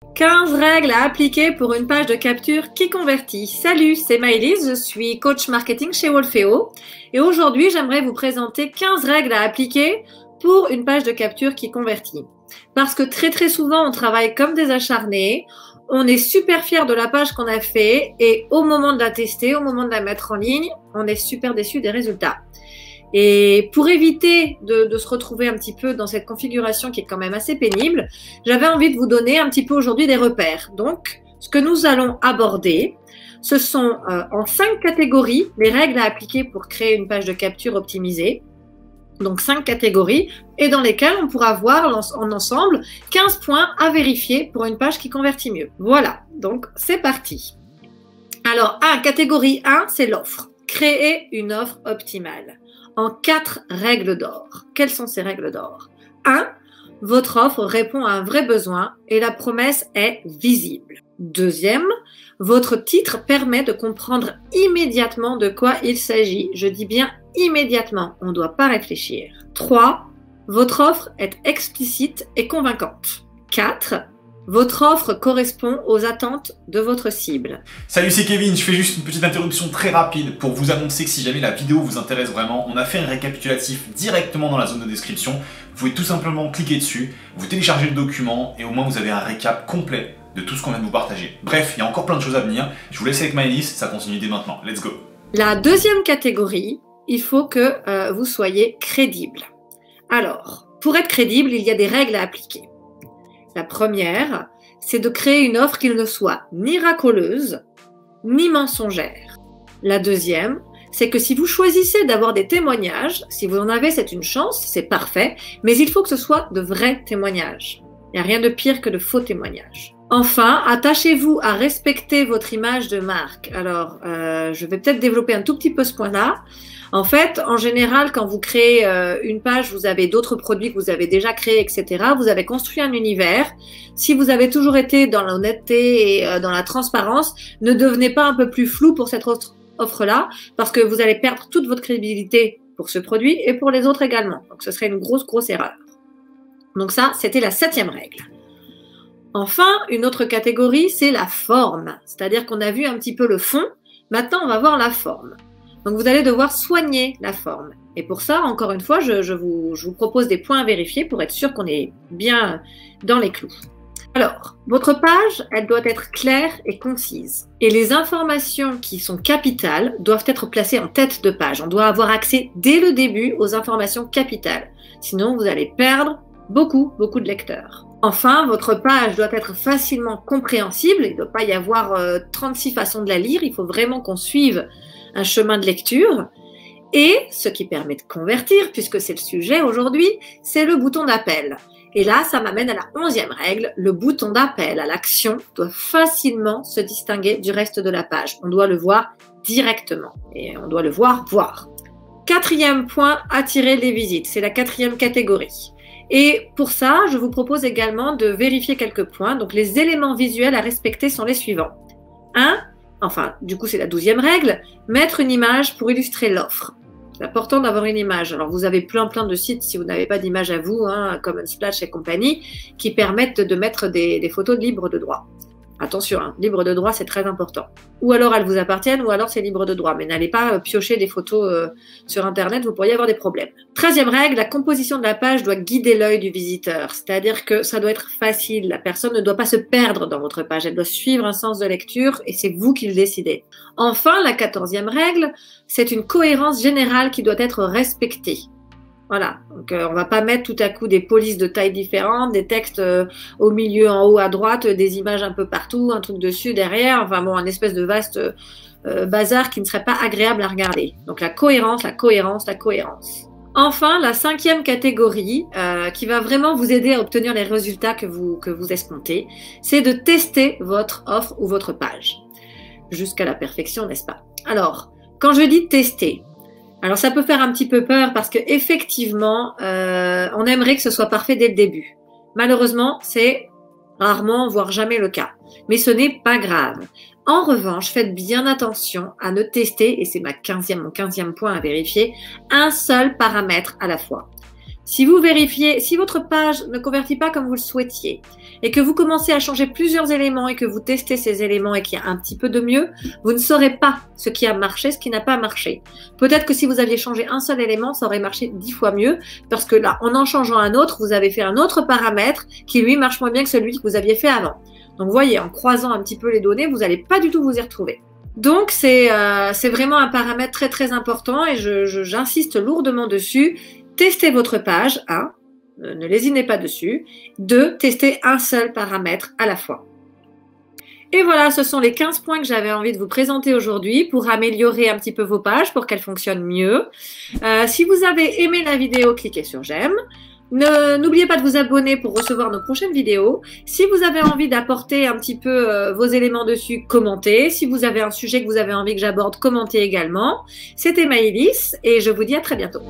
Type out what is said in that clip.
15 règles à appliquer pour une page de capture qui convertit. Salut, c'est Maëlys, je suis coach marketing chez Wolfeo et aujourd'hui j'aimerais vous présenter 15 règles à appliquer pour une page de capture qui convertit. Parce que très souvent on travaille comme des acharnés, on est super fiers de la page qu'on a fait et au moment de la tester, au moment de la mettre en ligne, on est super déçu des résultats. Et pour éviter de se retrouver un petit peu dans cette configuration qui est quand même assez pénible, j'avais envie de vous donner un petit peu aujourd'hui des repères. Donc, ce que nous allons aborder, ce sont en 5 catégories les règles à appliquer pour créer une page de capture optimisée. Donc 5 catégories et dans lesquelles on pourra voir en ensemble 15 points à vérifier pour une page qui convertit mieux. Voilà, donc c'est parti. Alors, catégorie 1, c'est l'offre. Créer une offre optimale en 4 règles d'or. Quelles sont ces règles d'or? 1. Votre offre répond à un vrai besoin et la promesse est visible. 2. Votre titre permet de comprendre immédiatement de quoi il s'agit. Je dis bien immédiatement, on ne doit pas réfléchir. 3. Votre offre est explicite et convaincante. 4. Votre offre correspond aux attentes de votre cible. Salut, c'est Kevin, je fais juste une petite interruption très rapide pour vous annoncer que si jamais la vidéo vous intéresse vraiment, on a fait un récapitulatif directement dans la zone de description. Vous pouvez tout simplement cliquer dessus, vous téléchargez le document et au moins vous avez un récap complet de tout ce qu'on vient de vous partager. Bref, il y a encore plein de choses à venir. Je vous laisse avec Maëlys, ça continue dès maintenant. Let's go. La deuxième catégorie, il faut que vous soyez crédible. Alors, pour être crédible, il y a des règles à appliquer. La première, c'est de créer une offre qui ne soit ni racoleuse, ni mensongère. La deuxième, c'est que si vous choisissez d'avoir des témoignages, si vous en avez, c'est une chance, c'est parfait, mais il faut que ce soit de vrais témoignages. Il n'y a rien de pire que de faux témoignages. Enfin, attachez-vous à respecter votre image de marque. Alors, je vais peut-être développer un tout petit peu ce point-là. En fait, en général, quand vous créez une page, vous avez d'autres produits que vous avez déjà créés, etc. Vous avez construit un univers. Si vous avez toujours été dans l'honnêteté et dans la transparence, ne devenez pas un peu plus flou pour cette offre-là, parce que vous allez perdre toute votre crédibilité pour ce produit et pour les autres également. Donc, ce serait une grosse erreur. Donc ça, c'était la 7e règle. Enfin, une autre catégorie, c'est la forme. C'est-à-dire qu'on a vu un petit peu le fond. Maintenant, on va voir la forme. Donc, vous allez devoir soigner la forme. Et pour ça, encore une fois, je vous propose des points à vérifier pour être sûr qu'on est bien dans les clous. Alors, votre page, elle doit être claire et concise. Et les informations qui sont capitales doivent être placées en tête de page. On doit avoir accès dès le début aux informations capitales. Sinon, vous allez perdre beaucoup de lecteurs. Enfin, votre page doit être facilement compréhensible. Il ne doit pas y avoir 36 façons de la lire. Il faut vraiment qu'on suive un chemin de lecture. Et ce qui permet de convertir, puisque c'est le sujet aujourd'hui, c'est le bouton d'appel. Et là, ça m'amène à la 11e règle. Le bouton d'appel à l'action doit facilement se distinguer du reste de la page. On doit le voir directement et on doit le voir. 4e point, attirer les visites. C'est la 4e catégorie. Et pour ça, je vous propose également de vérifier quelques points. Donc, les éléments visuels à respecter sont les suivants. 1. Du coup, c'est la 12e règle. Mettre une image pour illustrer l'offre. C'est important d'avoir une image. Alors, vous avez plein de sites, si vous n'avez pas d'image à vous, comme Unsplash et compagnie, qui permettent de mettre des photos libres de droit. Attention, libre de droit, c'est très important. Ou alors elles vous appartiennent, ou alors c'est libre de droit. Mais n'allez pas piocher des photos sur Internet, vous pourriez avoir des problèmes. 13e règle, la composition de la page doit guider l'œil du visiteur. C'est-à-dire que ça doit être facile. La personne ne doit pas se perdre dans votre page. Elle doit suivre un sens de lecture et c'est vous qui le décidez. Enfin, la 14e règle, c'est une cohérence générale qui doit être respectée. Voilà, donc on va pas mettre tout à coup des polices de tailles différentes, des textes au milieu, en haut, à droite, des images un peu partout, un truc dessus, derrière, enfin bon, un espèce de vaste bazar qui ne serait pas agréable à regarder. Donc la cohérence. Enfin, la 5e catégorie, qui va vraiment vous aider à obtenir les résultats que vous escomptez, c'est de tester votre offre ou votre page. Jusqu'à la perfection, n'est-ce pas? Alors, quand je dis tester, alors ça peut faire un petit peu peur parce que effectivement, on aimerait que ce soit parfait dès le début. Malheureusement, c'est rarement, voire jamais le cas. Mais ce n'est pas grave. En revanche, faites bien attention à ne tester, et c'est mon 15e point à vérifier, un seul paramètre à la fois. Si vous vérifiez, si votre page ne convertit pas comme vous le souhaitiez et que vous commencez à changer plusieurs éléments et que vous testez ces éléments et qu'il y a un petit peu de mieux, vous ne saurez pas ce qui a marché, ce qui n'a pas marché. Peut-être que si vous aviez changé un seul élément, ça aurait marché 10 fois mieux parce que là, en changeant un autre, vous avez fait un autre paramètre qui lui marche moins bien que celui que vous aviez fait avant. Donc, vous voyez, en croisant un petit peu les données, vous n'allez pas du tout vous y retrouver. Donc, c'est vraiment un paramètre très, très important et j'insiste lourdement dessus. Testez votre page, 1, ne lésinez pas dessus. 2, testez un seul paramètre à la fois. Et voilà, ce sont les 15 points que j'avais envie de vous présenter aujourd'hui pour améliorer un petit peu vos pages, pour qu'elles fonctionnent mieux. Si vous avez aimé la vidéo, cliquez sur j'aime. N'oubliez pas de vous abonner pour recevoir nos prochaines vidéos. Si vous avez envie d'apporter un petit peu vos éléments dessus, commentez. Si vous avez un sujet que vous avez envie que j'aborde, commentez également. C'était Maëlys et je vous dis à très bientôt.